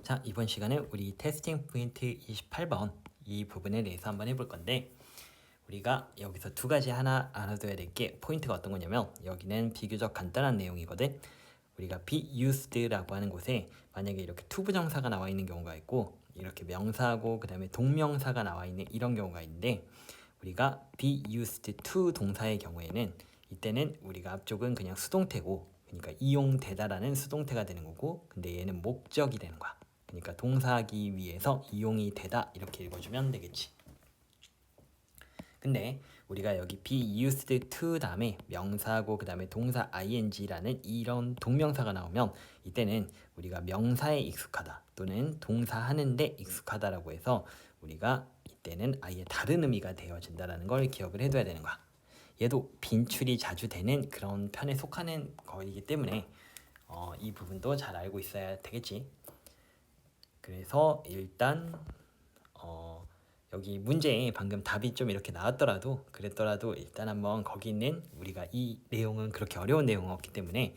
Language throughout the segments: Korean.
자, 이번 시간에 우리 테스팅 포인트 28번 이 부분에 대해서 한번 해볼 건데, 우리가 여기서 두 가지 하나 알아둬야 될 게 포인트가 어떤 거냐면, 여기는 비교적 간단한 내용이거든. 우리가 be used라고 하는 곳에 만약에 이렇게 투부정사가 나와 있는 경우가 있고, 이렇게 명사하고 그 다음에 동명사가 나와 있는 이런 경우가 있는데, 우리가 be used to 동사의 경우에는 이때는 우리가 앞쪽은 그냥 수동태고, 그러니까 이용되다라는 수동태가 되는 거고, 근데 얘는 목적이 되는 거야. 그러니까 동사하기 위해서 이용이 되다 이렇게 읽어주면 되겠지. 근데 우리가 여기 be used to 다음에 명사하고 그 다음에 동사 ing라는 이런 동명사가 나오면 이때는 우리가 명사에 익숙하다 또는 동사 하는데 익숙하다라고 해서 우리가 이때는 아예 다른 의미가 되어진다라는 걸 기억을 해둬야 되는 거야. 얘도 빈출이 자주 되는 그런 편에 속하는 거이기 때문에 이 부분도 잘 알고 있어야 되겠지. 그래서 일단 여기 문제에 방금 답이 좀 이렇게 나왔더라도 그랬더라도 일단 한번 거기 있는 우리가 이 내용은 그렇게 어려운 내용은 없기 때문에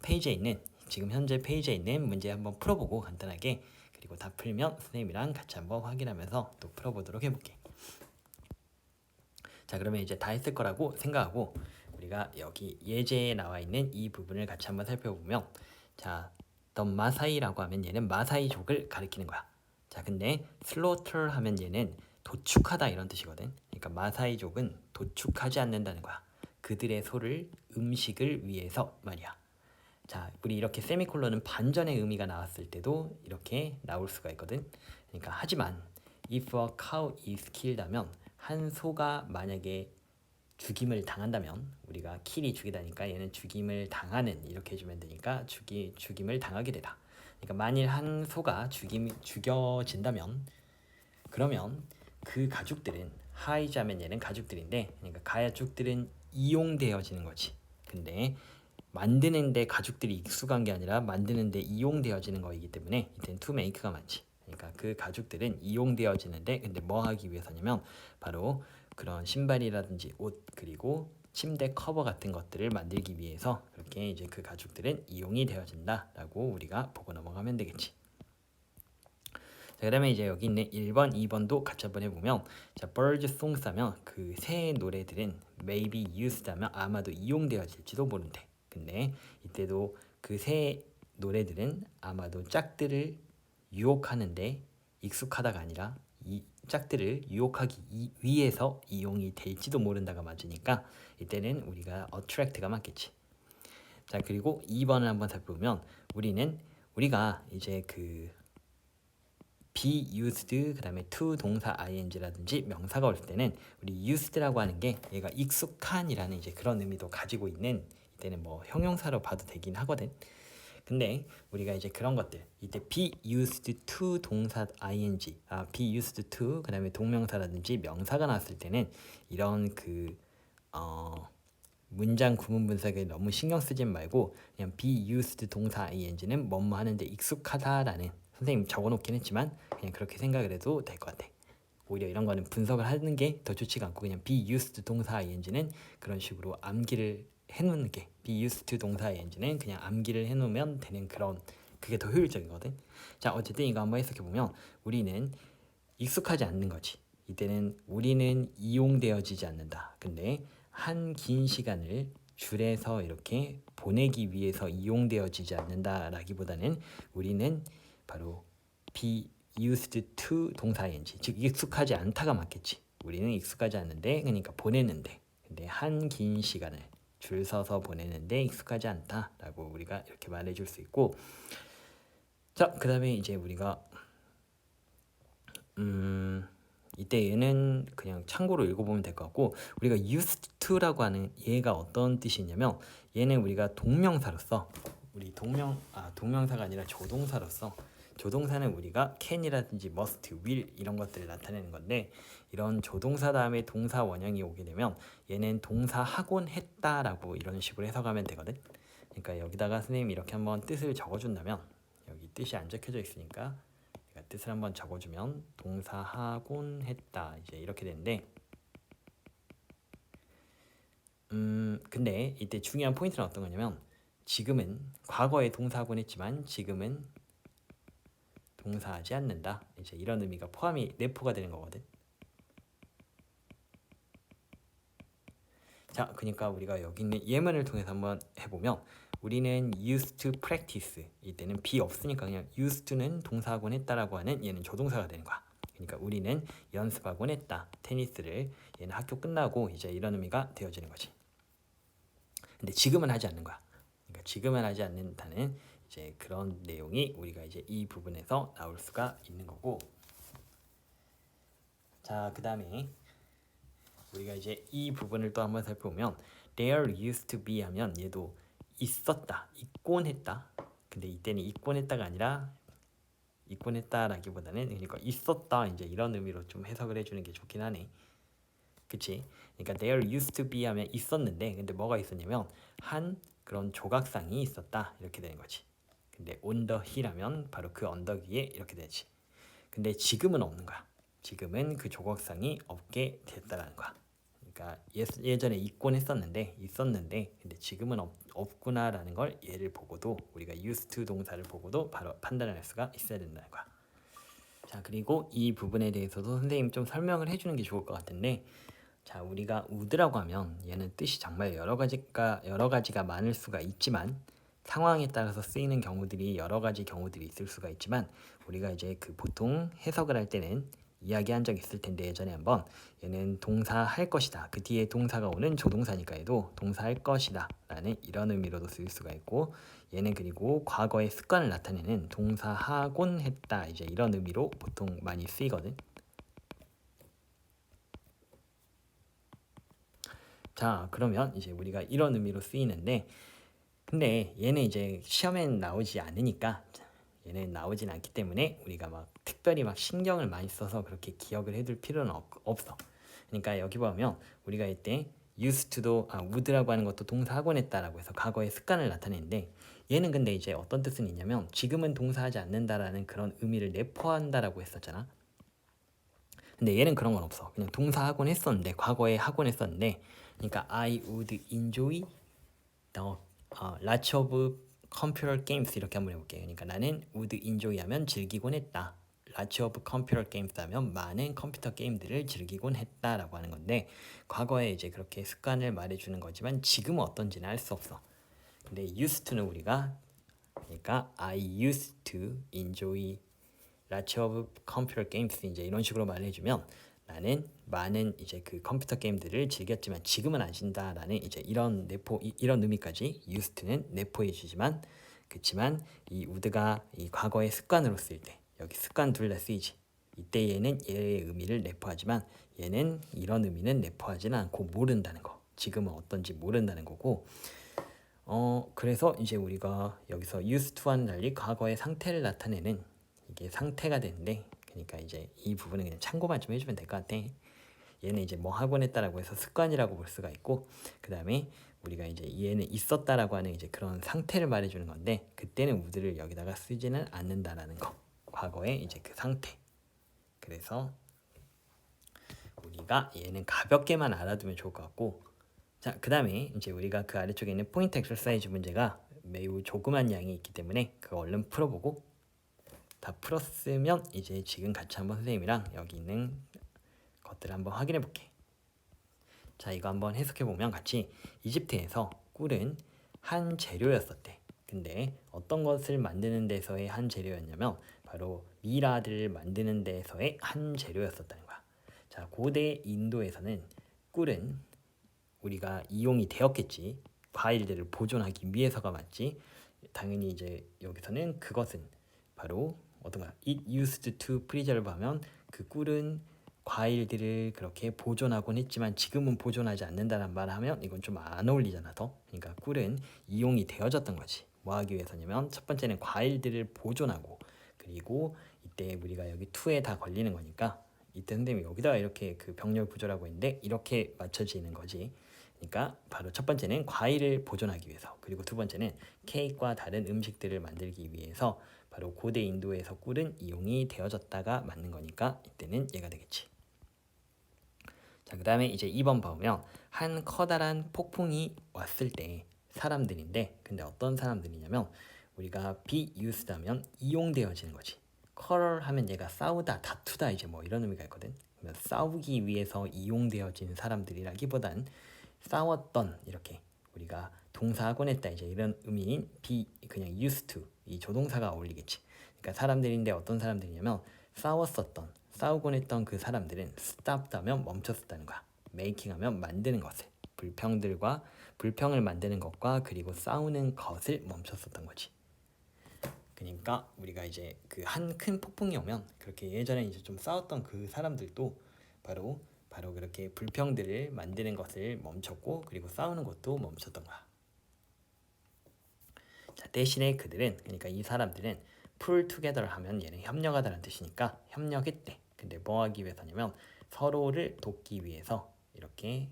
페이지에 있는 지금 현재 페이지에 있는 문제 한번 풀어보고 간단하게, 그리고 다 풀면 선생님이랑 같이 한번 확인하면서 또 풀어보도록 해볼게. 자, 그러면 이제 다 했을 거라고 생각하고 우리가 여기 예제에 나와 있는 이 부분을 같이 한번 살펴보면, 자, the 마사이라고 하면 얘는 마사이족을 가리키는 거야. 자, 근데 slaughter 하면 얘는 도축하다 이런 뜻이거든. 그러니까 마사이족은 도축하지 않는다는 거야. 그들의 소를 음식을 위해서 말이야. 자, 우리 이렇게 세미콜론은 반전의 의미가 나왔을 때도 이렇게 나올 수가 있거든. 그러니까 하지만 if a cow is killed 하면 한 소가 만약에 죽임을 당한다면, 우리가 킬이 죽이다니까 얘는 죽임을 당하는 이렇게 해주면 되니까 죽임을 당하게 되다. 그러니까 만일 한 소가 죽여진다면 그러면 그 가축들은, 하이자면 얘는 가축들인데, 그러니까 가축들은 이용되어지는 거지. 근데 만드는데 가축들이 익숙한 게 아니라 만드는데 이용되어지는 거이기 때문에 이때는 to make가 많지. 그러니까 그 가축들은 이용되어지는데, 근데 뭐 하기 위해서냐면 바로 그런 신발이라든지 옷 그리고 침대 커버 같은 것들을 만들기 위해서 그렇게 이제 그 가축들은 이용이 되어진다라고 우리가 보고 넘어가면 되겠지. 자, 그다음에 이제 여기 있는 1번, 2번도 같이 한번 해보면, 자, bird songs 하면 그 새 노래들은 maybe used 하면 아마도 이용되어질지도 모른대. 근데 이때도 그 새 노래들은 아마도 짝들을 유혹하는데 익숙하다가 아니라 이 짝들을 유혹하기 위해서 이용이 될지도 모른다가 맞으니까 이때는 우리가 attract가 맞겠지. 자, 그리고 2번을 한번 살펴보면 우리가 이제 그 be used 그 다음에 to 동사 ing라든지 명사가 올 때는 우리 used라고 하는 게 얘가 익숙한이라는 이제 그런 의미도 가지고 있는, 이때는 뭐 형용사로 봐도 되긴 하거든. 근데 우리가 이제 그런 것들, 이때 be used to 동사 ing, be used to 그 다음에 동명사라든지 명사가 나왔을 때는 이런 문장 구문 분석에 너무 신경 쓰지 말고 그냥 be used 동사 ing는 뭐뭐 하는데 익숙하다라는, 선생님 적어놓긴 했지만 그냥 그렇게 생각을 해도 될 것 같아. 오히려 이런 거는 분석을 하는 게 더 좋지가 않고 그냥 be used 동사 ing는 그런 식으로 암기를 해놓는 게, be used 동사 ing는 그냥 암기를 해놓으면 되는 그런, 그게 더 효율적이거든. 자, 어쨌든 이거 한번 해석해보면 우리는 익숙하지 않는 거지. 이때는 우리는 이용되어지지 않는다. 근데 한 긴 시간을 줄에서 이렇게 보내기 위해서 이용되어지지 않는다라기보다는 우리는 바로 be used to 동사 ing, 즉 익숙하지 않다가 맞겠지. 우리는 익숙하지 않는데, 그러니까 보내는데, 근데 한 긴 시간을 줄 서서 보내는데 익숙하지 않다라고 우리가 이렇게 말해줄 수 있고, 자, 그 다음에 이제 우리가 이때 얘는 그냥 참고로 읽어보면 될 것 같고, 우리가 used to라고 하는 얘가 어떤 뜻이냐면 얘는 우리가 동명사로서, 우리 동명사가 아니라 조동사로서, 조동사는 우리가 can이라든지 must, will 이런 것들을 나타내는 건데, 이런 조동사 다음에 동사 원형이 오게 되면 얘는 동사 하곤 했다라고 이런 식으로 해석하면 되거든. 그러니까 여기다가 선생님이 이렇게 한번 뜻을 적어준다면, 여기 뜻이 안 적혀져 있으니까 뜻을 한번 적어주면 동사 하곤 했다 이제 이렇게 되는데, 근데 이때 중요한 포인트는 어떤 거냐면, 지금은 과거에 동사 하곤 했지만 지금은 동사하지 않는다. 이제 이런 의미가 포함이 내포가 되는 거거든. 자, 그러니까 우리가 여기 있는 예문을 통해서 한번 해보면 우리는 used to practice 이때는 be 없으니까 그냥 used to는 동사하곤 했다라고 하는 얘는 조동사가 되는 거야. 그러니까 우리는 연습하곤 했다. 테니스를 얘는 학교 끝나고 이제 이런 의미가 되어지는 거지. 근데 지금은 하지 않는 거야. 그러니까 지금은 하지 않는다는 이제 그런 내용이 우리가 이제 이 부분에서 나올 수가 있는 거고. 자, 그다음에 우리가 이제 이 부분을 또 한번 살펴보면 there used to be 하면 얘도 있었다, 있곤 했다. 근데 이때는 있곤 했다가 아니라 있곤 했다라기보다는 그러니까 있었다 이제 이런 의미로 좀 해석을 해주는 게 좋긴 하네. 그치? 그러니까 there used to be 하면 있었는데 근데 뭐가 있었냐면 한 그런 조각상이 있었다 이렇게 되는 거지. 근데 on the hill 하면 바로 그 언덕 위에 이렇게 되지. 근데 지금은 없는 거야. 지금은 그 조각상이 없게 됐다라는 거야. 그러니까 예전에 있곤 했었는데 있었는데 근데 지금은 없구나라는 걸 얘를 보고도 우리가 used to 동사를 보고도 바로 판단을 할 수가 있어야 된다는 거야. 자, 그리고 이 부분에 대해서도 선생님 좀 설명을 해주는 게 좋을 것 같은데, 자, 우리가 would라고 하면 얘는 뜻이 정말 여러 가지가 많을 수가 있지만 상황에 따라서 쓰이는 경우들이 여러 가지 경우들이 있을 수가 있지만 우리가 이제 그 보통 해석을 할 때는 이야기한 적 있을 텐데 예전에 한번 얘는 동사 할 것이다. 그 뒤에 동사가 오는 조동사니까 얘도 동사 할 것이다 라는 이런 의미로도 쓰일 수가 있고 얘는 그리고 과거의 습관을 나타내는 동사 하곤 했다 이제 이런 의미로 보통 많이 쓰이거든. 자, 그러면 이제 우리가 이런 의미로 쓰이는데 근데 얘는 이제 시험엔 나오지 않으니까 얘는 나오진 않기 때문에 우리가 막 특별히 막 신경을 많이 써서 그렇게 기억을 해둘 필요는 없어. 그러니까 여기 보면 우리가 이때 used to도 would라고 하는 것도 동사하곤 했다라고 해서 과거의 습관을 나타내는데 얘는 근데 이제 어떤 뜻은 있냐면 지금은 동사하지 않는다라는 그런 의미를 내포한다라고 했었잖아. 근데 얘는 그런 건 없어. 그냥 동사하곤 했었는데 과거에 하곤 했었는데 그러니까 I would enjoy the lots of computer games 이렇게 한번 해볼게. 그러니까 나는 would enjoy 하면 즐기곤 했다. lots of computer games 하면 많은 컴퓨터 게임들을 즐기곤 했다라고 하는 건데 과거에 이제 그렇게 습관을 말해주는 거지만 지금은 어떤지는 알 수 없어. 근데 used to는 우리가 그러니까 I used to enjoy lots of computer games 이제 이런 식으로 말해주면 나는 많은 이제 그 컴퓨터 게임들을 즐겼지만 지금은 안 신다라는 이제 이런 이런 의미까지 used to는 내포해 주지만 그렇지만 이 would가 이 과거의 습관으로 쓰일 때 여기 습관 둘 다 쓰이지 이때 얘는 얘의 의미를 내포하지만 얘는 이런 의미는 내포하지는 않고 모른다는 거 지금은 어떤지 모른다는 거고 그래서 이제 우리가 여기서 used to와는 달리 과거의 상태를 나타내는 이게 상태가 되는데 그러니까 이제 이 부분은 그냥 참고만 좀 해주면 될 것 같아. 얘는 이제 뭐 하곤 했다라고 해서 습관이라고 볼 수가 있고 그 다음에 우리가 이제 얘는 있었다라고 하는 이제 그런 상태를 말해주는 건데 그때는 would를 여기다가 쓰지는 않는다라는 거 과거의 이제 그 상태 그래서 우리가 얘는 가볍게만 알아두면 좋을 것 같고 자, 그 다음에 이제 우리가 그 아래쪽에 있는 포인트 엑서사이즈 문제가 매우 조그만 양이 있기 때문에 그거 얼른 풀어보고 다 풀었으면 이제 지금 같이 한번 선생님이랑 여기 있는 것들을 한번 확인해 볼게. 자, 이거 한번 해석해 보면 같이 이집트에서 꿀은 한 재료였었대. 근데 어떤 것을 만드는 데서의 한 재료였냐면 바로 미라들을 만드는 데서의 한 재료였었다는 거야. 자, 고대 인도에서는 꿀은 우리가 이용이 되었겠지. 과일들을 보존하기 위해서가 맞지. 당연히 이제 여기서는 그것은 바로 어떤가? It used to preserve 하면 그 꿀은 과일들을 그렇게 보존하곤 했지만 지금은 보존하지 않는다는 말을 하면 이건 좀 안 어울리잖아 더. 그러니까 꿀은 이용이 되어졌던 거지. 뭐 하기 위해서냐면 첫 번째는 과일들을 보존하고 그리고 이때 우리가 여기 to에 다 걸리는 거니까 이때 선생님이 여기다가 이렇게 그 병렬 구조라고 했는데 이렇게 맞춰지는 거지. 그러니까 바로 첫 번째는 과일을 보존하기 위해서 그리고 두 번째는 케이크와 다른 음식들을 만들기 위해서 바로 고대 인도에서 꿀은 이용이 되어졌다가 맞는 거니까 이때는 얘가 되겠지. 자, 그 다음에 이제 2번 보면 한 커다란 폭풍이 왔을 때 사람들인데 근데 어떤 사람들이냐면 우리가 be used 하면 이용되어지는 거지. quarrel 하면 얘가 싸우다, 다투다 이제 뭐 이런 의미가 있거든. 싸우기 위해서 이용되어진 사람들이라기보단 싸웠던 이렇게 우리가 동사하곤 했다 이제 이런 의미인 be 그냥 used to 이 조동사가 어울리겠지. 그러니까 사람들인데 어떤 사람들이냐면 싸우곤 했던 그 사람들은 stopped 하면 멈췄었다는 거야. making 하면 만드는 것을 불평을 만드는 것과 그리고 싸우는 것을 멈췄었던 거지. 그러니까 우리가 이제 그 한 큰 폭풍이 오면 그렇게 예전에 이제 좀 싸웠던 그 사람들도 바로 그렇게 불평들을 만드는 것을 멈췄고 그리고 싸우는 것도 멈췄던 거야. 자, 대신에 그들은 그러니까 이 사람들은 pull together 하면 얘는 협력하다라는 뜻이니까 협력했대. 근데 뭐 하기 위해서냐면 서로를 돕기 위해서 이렇게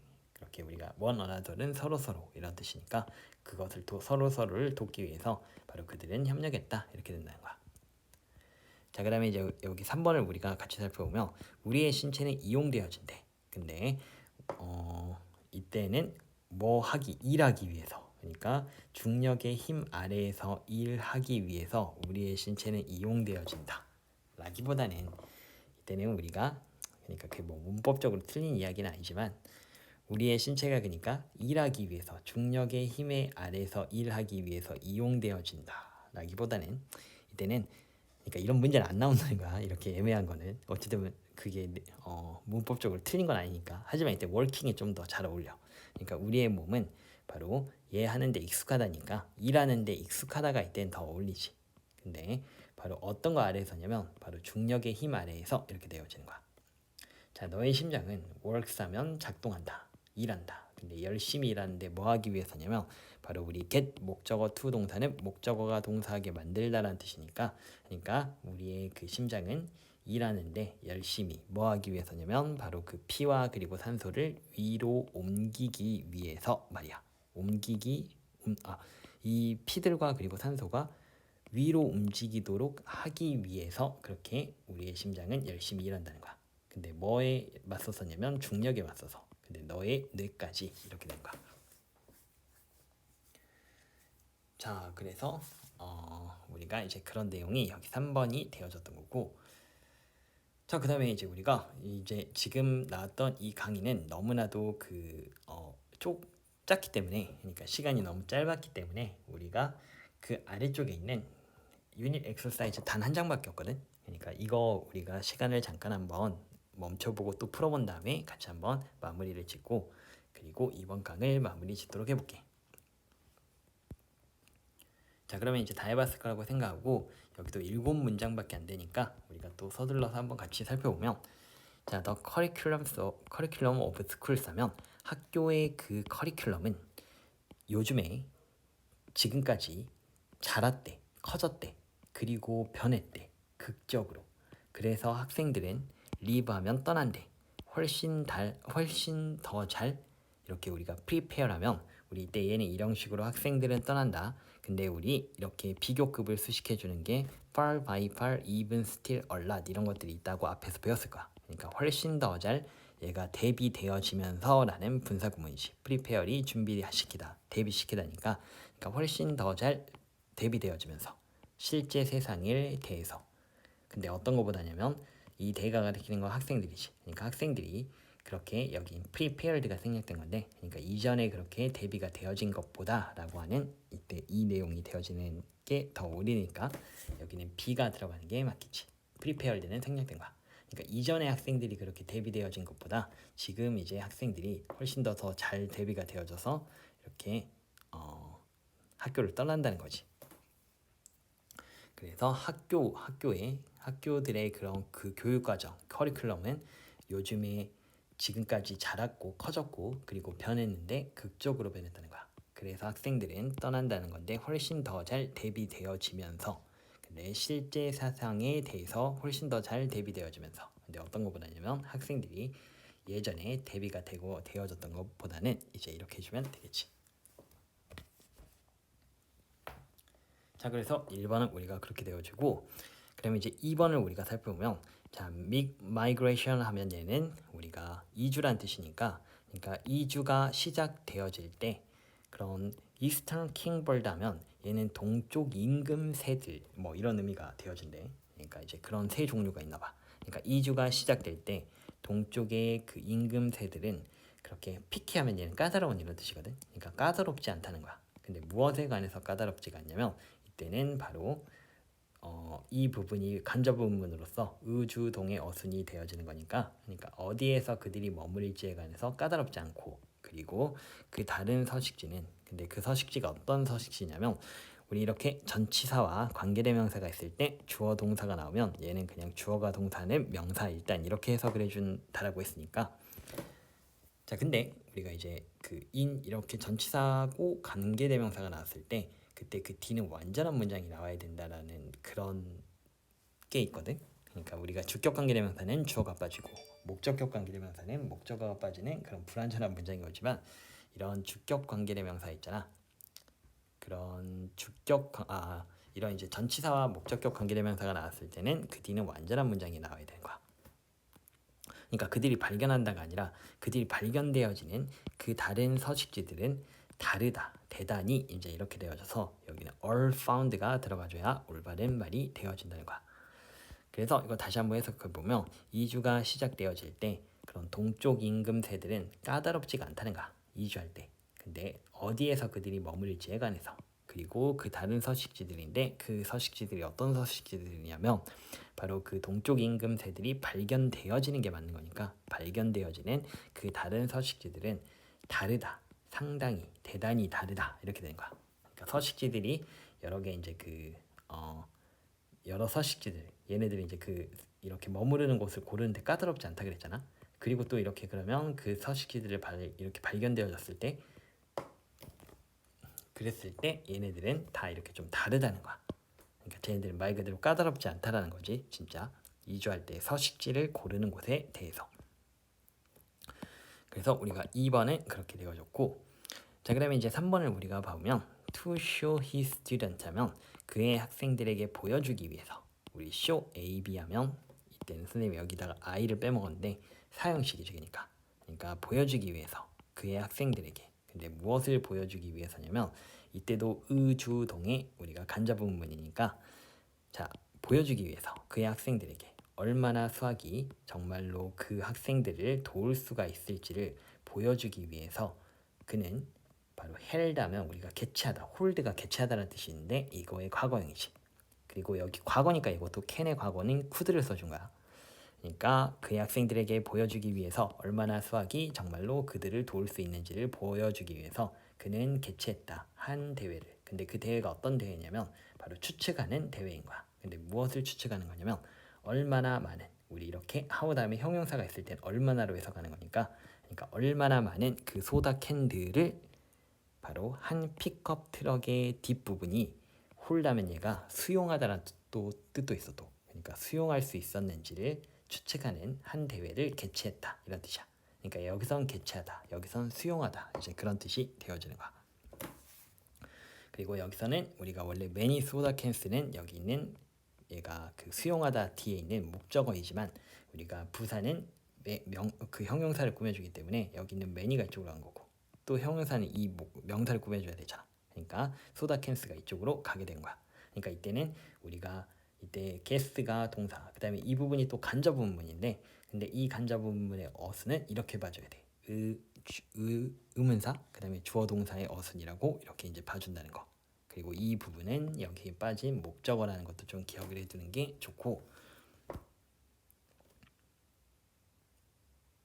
우리가 one another는 서로 이런 뜻이니까 그것을 서로를 돕기 위해서 바로 그들은 협력했다 이렇게 된다는 거야. 자, 그다음에 이제 여기 3번을 우리가 같이 살펴보면 우리의 신체는 이용되어진대. 근데 이때는 일하기 위해서 그러니까 중력의 힘 아래에서 일하기 위해서 우리의 신체는 이용되어진다 라기보다는 이때는 우리가 그러니까 그게 뭐 문법적으로 틀린 이야기는 아니지만 우리의 신체가 그러니까 일하기 위해서 중력의 힘에 아래서 일하기 위해서 이용되어진다 라기보다는 이때는 그러니까 이런 문제는 안 나온다는 거야. 이렇게 애매한 거는 어쨌든 그게 문법적으로 틀린 건 아니니까. 하지만 이때 working이 좀 더 잘 어울려. 그러니까 우리의 몸은 바로 얘 하는데 익숙하다니까 일하는데 익숙하다가 이때는 더 어울리지. 근데 바로 어떤 거 아래에서냐면 바로 중력의 힘 아래에서 이렇게 되어지는 거야. 자, 너의 심장은 works 하면 작동한다, 일한다. 근데 열심히 일하는데 뭐 하기 위해서냐면 바로 우리 get 목적어 to 동사는 목적어가 동사하게 만들다라는 뜻이니까 그러니까 우리의 그 심장은 일하는데 열심히 뭐 하기 위해서냐면 바로 그 피와 그리고 산소를 위로 옮기기 위해서 말이야. 이 피들과 그리고 산소가 위로 움직이도록 하기 위해서 그렇게 우리의 심장은 열심히 일한다는 거야. 근데 뭐에 맞서서냐면 중력에 맞서서. 근데 너의 뇌까지 이렇게 된 거야. 자, 그래서 우리가 이제 그런 내용이 여기 3번이 되어졌던 거고. 자, 그다음에 이제 우리가 이제 지금 나왔던 이 강의는 너무나도 짧기 때문에 그러니까 시간이 너무 짧았기 때문에 우리가 그 아래쪽에 있는 유닛 엑서사이즈 단 한 장밖에 없거든. 그러니까 이거 우리가 시간을 잠깐 한번 멈춰보고 또 풀어본 다음에 같이 한번 마무리를 짓고 그리고 이번 강을 마무리 짓도록 해볼게. 자, 그러면 이제 다 해봤을 거라고 생각하고 여기도 7문장밖에 안 되니까 우리가 또 서둘러서 한번 같이 살펴보면 자, the curriculum of schools 하면 학교의 그 커리큘럼은 요즘에 지금까지 자랐대, 커졌대, 그리고 변했대, 극적으로. 그래서 학생들은 live 하면 떠난대. 훨씬 더 잘 이렇게 우리가 prepare 하면 우리 이때 얘는 이런 식으로 학생들은 떠난다. 근데 우리 이렇게 비교급을 수식해 주는 게 far by far, even, still, a lot 이런 것들이 있다고 앞에서 배웠을 거야. 그러니까 훨씬 더 잘 얘가 대비되어지면서 라는 분사구문이지. prepare이 준비시키다, 대비시키다니까 그러니까 훨씬 더 잘 대비되어지면서 실제 세상에 대해서. 근데 어떤 거보다냐면 이 대가 가리키는 건 학생들이지. 그러니까 학생들이 그렇게 여기 prepared가 생략된 건데 그러니까 이전에 그렇게 대비가 되어진 것보다라고 하는 이때 이 내용이 되어지는 게 더 어울리니까 여기는 B가 들어가는 게 맞겠지. prepared는 생략된 거야. 그러니까 이전에 학생들이 그렇게 대비되어진 것보다 지금 이제 학생들이 훨씬 더 잘 대비가 되어져서 이렇게 학교를 떠난다는 거지. 그래서 학교들의 그런 그 교육과정, 커리큘럼은 요즘에 지금까지 자랐고 커졌고 그리고 변했는데 극적으로 변했다는 거야. 그래서 학생들은 떠난다는 건데 훨씬 더 잘 대비되어지면서 근데 실제 사상에 대해서 훨씬 더 잘 대비되어지면서 근데 어떤 것보다냐면 학생들이 예전에 대비가 되어졌던 것보다는 이제 이렇게 해주면 되겠지. 자, 그래서 1번은 우리가 그렇게 되어지고 그러면 이제 2번을 우리가 살펴보면 자, migration 하면 얘는 우리가 이주란 뜻이니까 그러니까 이주가 시작되어질 때 그런 이스턴 킹버드 하면 얘는 동쪽 임금 새들 뭐 이런 의미가 되어진대. 그러니까 이제 그런 새 종류가 있나 봐. 그러니까 이주가 시작될 때 동쪽의 그 임금새들은 그렇게 피키하면 얘는 까다로운 이런 뜻이거든. 그러니까 까다롭지 않다는 거야. 근데 무엇에 관해서 까다롭지가 않냐면 이때는 바로 이 부분이 간접 부분으로서 의주동의 어순이 되어지는 거니까, 그러니까 어디에서 그들이 머무를지에 관해서 까다롭지 않고, 그리고 그 다른 서식지는, 근데 그 서식지가 어떤 서식지냐면 우리 이렇게 전치사와 관계대명사가 있을 때 주어 동사가 나오면 얘는 그냥 주어가 동사는 명사 일단 이렇게 해석을 해준다라고 했으니까, 자 근데 우리가 이제 그 인 이렇게 전치사고 관계대명사가 나왔을 때 그때 그 뒤는 완전한 문장이 나와야 된다라는 그런 게 있거든. 그러니까 우리가 주격 관계대명사는 주어가 빠지고 목적격 관계대명사는 목적어가 빠지는 그런 불완전한 문장이 오지만, 이런 주격 관계대명사 있잖아. 그런 이런 이제 전치사와 목적격 관계대명사가 나왔을 때는 그 뒤는 완전한 문장이 나와야 되는 거야. 그러니까 그들이 발견한다가 아니라 그들이 발견되어지는 그 다른 서식지들은 다르다, 대단히 이제 이렇게 되어져서 여기는 all found가 들어가줘야 올바른 말이 되어진다는 거야. 그래서 이거 다시 한번 해석해 보면 이주가 시작되어질 때 그런 동쪽 임금새들은 까다롭지가 않다는 거야. 이주할 때. 근데 어디에서 그들이 머무를지에 관해서, 그리고 그 다른 서식지들인데 그 서식지들이 어떤 서식지들이냐면 바로 그 동쪽 임금새들이 발견되어지는 게 맞는 거니까 발견되어지는 그 다른 서식지들은 다르다, 상당히, 대단히 다르다 이렇게 되는 거야. 그러니까 서식지들이 여러 개 이제 여러 서식지들, 얘네들이 이제 그 이렇게 머무르는 곳을 고르는데 까다롭지 않다 그랬잖아. 그리고 또 이렇게 그러면 그 서식지들을 이렇게 발견되어졌을 때, 그랬을 때 얘네들은 다 이렇게 좀 다르다는 거야. 그러니까 쟤네들은 말 그대로 까다롭지 않다라는 거지. 진짜 이주할 때 서식지를 고르는 곳에 대해서. 그래서 우리가 2번은 그렇게 되어졌고, 자 그러면 이제 3번을 우리가 보면 to show his student 하면 그의 학생들에게 보여주기 위해서, 우리 show A, B 하면 이때는 선생님이 여기다가 I를 빼먹었는데 사형식이죠. 그러니까 보여주기 위해서 그의 학생들에게. 근데 무엇을 보여주기 위해서냐면 이때도 의주동의 우리가 간접 부분이니까, 자 보여주기 위해서 그의 학생들에게 얼마나 수학이 정말로 그 학생들을 도울 수가 있을지를 보여주기 위해서 그는 바로 헬다면 우리가 개최하다, 홀드가 개최하다라는 뜻이 있는데 이거의 과거형이지. 그리고 여기 과거니까 이것도 캔의 과거는 could를 써준 거야. 그러니까 그의 학생들에게 보여주기 위해서 얼마나 수학이 정말로 그들을 도울 수 있는지를 보여주기 위해서 그는 개최했다, 한 대회를. 근데 그 대회가 어떤 대회냐면 바로 추측하는 대회인 거야. 근데 무엇을 추측하는 거냐면 얼마나 많은, 우리 이렇게 how 다음에 형용사가 있을 땐 얼마나로 해석하는 거니까, 그러니까 얼마나 많은 그 소다 캔들을 바로 한 픽업 트럭의 뒷부분이 홀다면 얘가 수용하다라는 뜻도 있어. 또 그러니까 수용할 수 있었는지를 추측하는 한 대회를 개최했다 이런 뜻이야. 그러니까 여기선 개최하다, 여기선 수용하다, 이제 그런 뜻이 되어지는 거야. 그리고 여기서는 우리가 원래 many soda cans는 여기 있는 얘가 그 수용하다 뒤에 있는 목적어이지만 우리가 부사는 그 형용사를 꾸며주기 때문에 여기 있는 many가 이쪽으로 간 거고, 또 형용사는 이 명사를 꾸며줘야 되잖아. 그러니까 소다 캔스가 이쪽으로 가게 된 거야. 그러니까 이때는 우리가 이때 guess가 동사, 그 다음에 이 부분이 또 간접 부분인데, 근데 이 간접 부분의 어순은 이렇게 봐줘야 돼. 의문사, 그 다음에 주어 동사의 어순이라고 이렇게 이제 봐준다는 거. 그리고 이 부분은 여기에 빠진 목적어라는 것도 좀 기억을 해두는 게 좋고.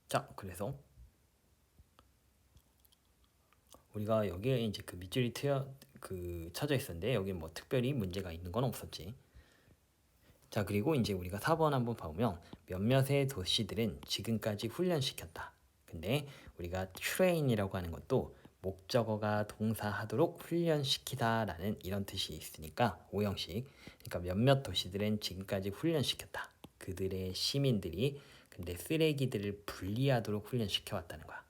자 그래서 우리가 여기에 이제 그 밑줄이 쳐져 있었는데 여기 뭐 특별히 문제가 있는 건 없었지. 자 그리고 이제 우리가 4번 한번 보면 몇몇의 도시들은 지금까지 훈련시켰다. 근데 우리가 train이라고 하는 것도 목적어가 동사하도록 훈련시키다 라는 이런 뜻이 있으니까 오형식. 그러니까 몇몇 도시들은 지금까지 훈련시켰다. 그들의 시민들이 근데 쓰레기들을 분리하도록 훈련시켜왔다는 거야.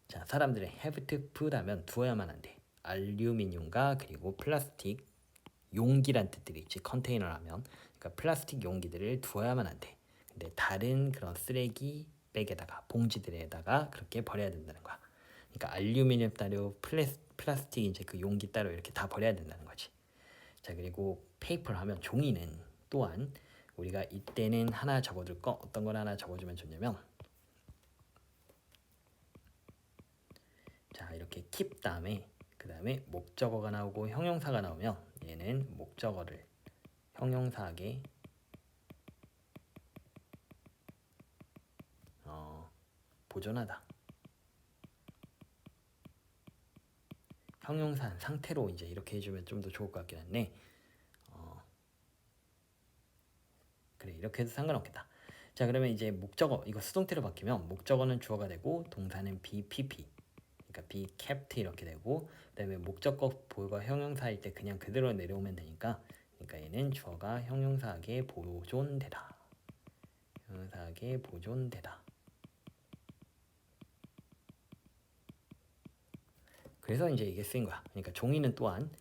자 사람들은 have to put 하면 두어야만 한대. 알루미늄과 그리고 플라스틱 용기란 뜻들이 있지. 컨테이너 하면 그러니까 플라스틱 용기들을 두어야만 한대. 근데 다른 그런 쓰레기 백에다가 봉지들에다가 그렇게 버려야 된다는 거야. 그러니까 알루미늄 따로 플라스틱 이제 그 용기 따로 이렇게 다 버려야 된다는 거지. 자 그리고 페이퍼 하면 종이는 또한 우리가 이때는 하나 적어둘 거 어떤 걸 하나 적어주면 좋냐면 자 이렇게 keep 다음에 그 다음에 목적어가 나오고 형용사가 나오면 얘는 목적어를 형용사하게 보존하다. 형용사 상태로 이제 이렇게 해주면 좀 더 좋을 것 같긴 한데 그래 이렇게 해도 상관없겠다. 자 그러면 이제 목적어 이거 수동태로 바뀌면 목적어는 주어가 되고 동사는 be, pp 그러니까 be kept 이렇게 되고 그 다음에 목적어 보호가 형용사일 때 그냥 그대로 내려오면 되니까 그러니까 얘는 주어가 형용사하게 보존되다. 형용사하게 보존되다. 그래서 이제 이게 쓰인 거야. 그러니까 종이는 또한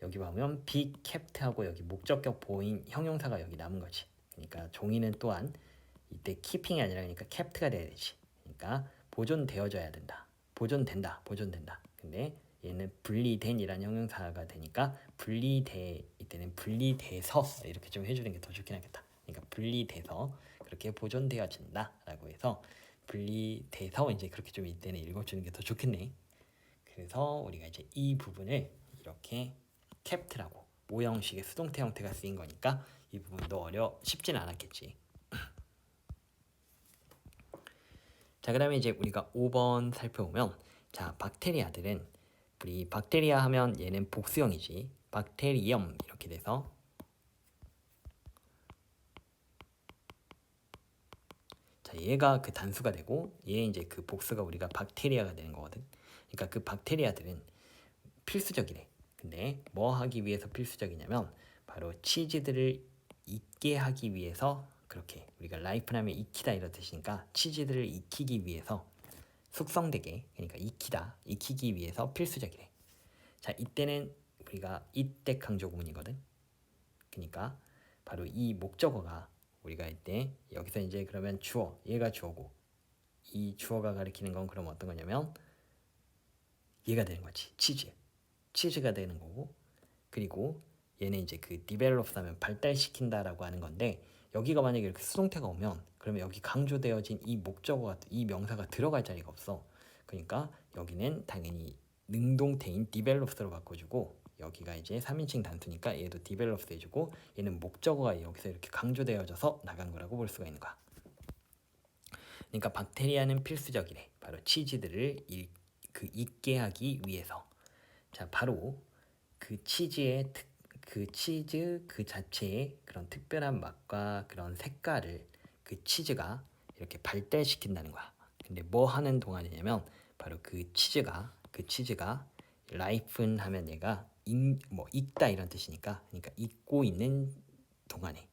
여기 보면 be kept하고 여기 목적격 보호인 형용사가 여기 남은 거지. 그러니까 종이는 또한 이때 keeping이 아니라 그러니까 kept가 돼야 되지. 그러니까 보존되어져야 된다. 보존된다. 근데 얘는 분리된이라는 형용사가 되니까 분리돼 이때는 분리돼서 이렇게 좀 해주는 게 더 좋긴 하겠다. 그러니까 분리돼서 그렇게 보존되어진다라고 해서 분리돼서 이제 그렇게 좀 이때는 읽어주는 게 더 좋겠네. 그래서 우리가 이제 이 부분을 이렇게 캡트라고 모형식의 수동태 형태가 쓰인 거니까 이 부분도 쉽지는 않았겠지. 자 그다음에 이제 우리가 5번 살펴보면 자 박테리아들은 우리 박테리아 하면 얘는 복수형이지 박테리엄 이렇게 돼서 자 얘가 그 단수가 되고 얘 이제 그 복수가 우리가 박테리아가 되는 거거든. 그러니까 그 박테리아들은 필수적이래. 근데 뭐 하기 위해서 필수적이냐면 바로 치즈들을 익게 하기 위해서 그렇게 우리가 라이프라면 익히다 이런 뜻이니까 치즈들을 익히기 위해서 숙성되게 그러니까 익히기 위해서 필수적이래. 자 이때는 우리가 이때 강조 구문이거든. 그러니까 바로 이 목적어가 우리가 이때 여기서 이제 그러면 주어 얘가 주어고 이 주어가 가리키는 건 그럼 어떤 거냐면 얘가 되는 거지 치즈가 되는 거고 그리고 얘는 이제 그 develops 하면 발달시킨다라고 하는 건데 여기가 만약에 이렇게 수동태가 오면 그러면 여기 강조되어진 이 목적어가 이 명사가 들어갈 자리가 없어. 그러니까 여기는 당연히 능동태인 develops로 바꿔주고 여기가 이제 3인칭 단수니까 얘도 develops 해주고 얘는 목적어가 여기서 이렇게 강조되어져서 나간 거라고 볼 수가 있는 거야. 그러니까 박테리아는 필수적이래. 바로 치즈들을 익게 하기 위해서. 자 바로 그 치즈의 그 치즈 그 자체의 그런 특별한 맛과 그런 색깔을 그 치즈가 이렇게 발달시킨다는 거야. 근데 뭐 하는 동안이냐면 바로 그 치즈가 라이프는 하면 얘가 익다 이런 뜻이니까 그러니까 익고 있는 동안에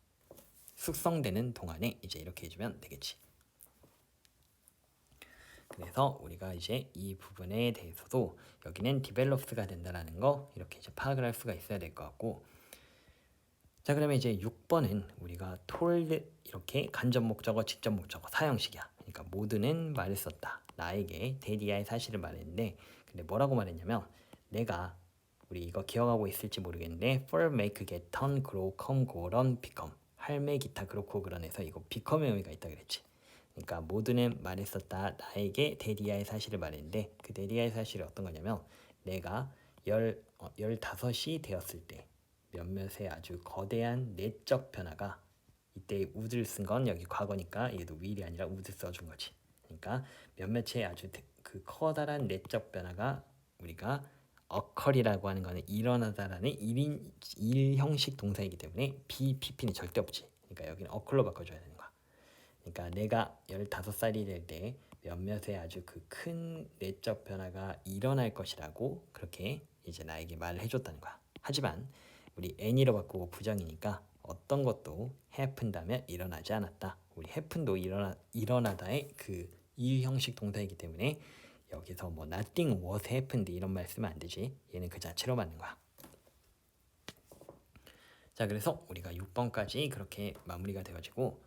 숙성되는 동안에 이제 이렇게 해주면 되겠지. 그래서 우리가 이제 이 부분에 대해서도 여기는 develops가 된다라는 거 이렇게 이제 파악을 할 수가 있어야 될 것 같고 자 그러면 이제 6번은 우리가 told 이렇게 간접 목적어 직접 목적어 사형식이야. 그러니까 모두는 말을 썼다. 나에게 데디아의 사실을 말했는데 근데 뭐라고 말했냐면 내가 우리 이거 기억하고 있을지 모르겠는데 for, make, get, turn, grow, come, go, run, become 할매 기타 그렇고 그런해서 이거 become의 의미가 있다 그랬지. 그러니까 모두는 말했었다. 나에게 데리아의 사실을 말했는데 그 데리아의 사실이 어떤 거냐면 내가 15이 되었을 때 몇몇의 아주 거대한 내적 변화가 이때 would를 쓴 건 여기 과거니까 얘도 will이 아니라 would 써준 거지. 그러니까 몇몇의 아주 그 커다란 내적 변화가 우리가 occur이라고 하는 거는 일어나다라는 일 형식 동사이기 때문에 BPP는 절대 없지. 그러니까 여기는 occur로 바꿔줘야 되는 거야. 그러니까 내가 15살이 될 때 몇몇의 아주 그 큰 내적 변화가 일어날 것이라고 그렇게 이제 나에게 말을 해줬다는 거야. 하지만 우리 any로 바꾸고 부정이니까 어떤 것도 happen다면 일어나지 않았다. 우리 happen도 일어나다의 그 일 형식 동사이기 때문에 여기서 뭐 nothing was happened 이런 말 쓰면 안 되지. 얘는 그 자체로 맞는 거야. 자 그래서 우리가 6번까지 그렇게 마무리가 되어지고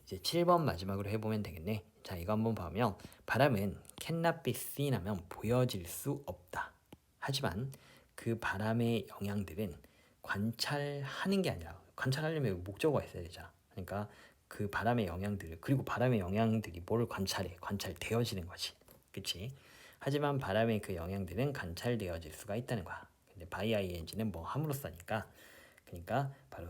이제 7번 마지막으로 해보면 되겠네. 자 이거 한번 보면 바람은 cannot be seen 하면 보여질 수 없다. 하지만 그 바람의 영향들은 관찰하는 게 아니라 관찰하려면 목적어가 있어야 되잖아. 그러니까 그 바람의 영향들 그리고 바람의 영향들이 뭘 관찰해? 관찰되어지는 거지. 그치? 하지만 바람의 그 영향들은 관찰되어질 수가 있다는 거야. 근데 by ing는 뭐 함으로써니까 그러니까 바로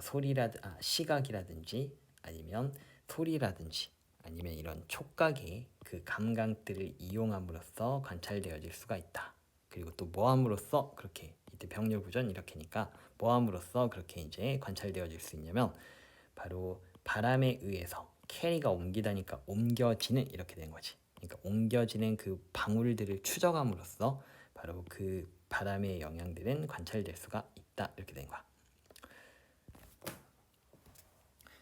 시각이라든지 아니면 소리라든지 아니면 이런 촉각의 그 감각들을 이용함으로써 관찰되어질 수가 있다. 그리고 또 뭐함으로써 그렇게 이때 병렬 구전 이렇게니까 뭐함으로써 그렇게 이제 관찰되어질 수 있냐면 바로 바람에 의해서 캐리가 옮기다니까 옮겨지는 이렇게 된 거지. 그러니까 옮겨지는 그 방울들을 추적함으로써 바로 그 바람의 영향들은 관찰될 수가 있다 이렇게 된 거야.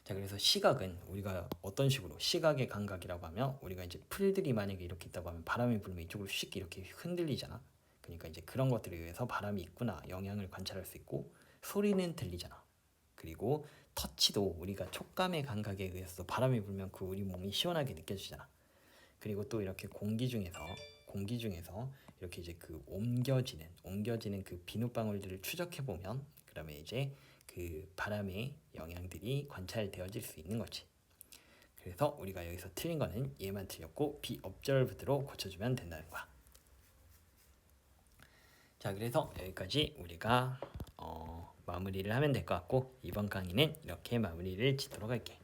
자, 그래서 시각은 우리가 어떤 식으로 시각의 감각이라고 하면 우리가 이제 풀들이 만약에 이렇게 있다고 하면 바람이 불면 이쪽으로 쉽게 이렇게 흔들리잖아. 그러니까 이제 그런 것들에 의해서 바람이 있구나 영향을 관찰할 수 있고 소리는 들리잖아. 그리고 터치도 우리가 촉감의 감각에 의해서 바람이 불면 그 우리 몸이 시원하게 느껴지잖아. 그리고 또 이렇게 공기 중에서 이렇게 이제 그 옮겨지는 그 비눗방울들을 추적해 보면 그러면 이제 그 바람의 영향들이 관찰되어질 수 있는 거지. 그래서 우리가 여기서 틀린 거는 얘만 틀렸고 be observed로 고쳐주면 된다는 거야. 자, 그래서 여기까지 우리가 마무리를 하면 될 것 같고 이번 강의는 이렇게 마무리를 짓도록 할게.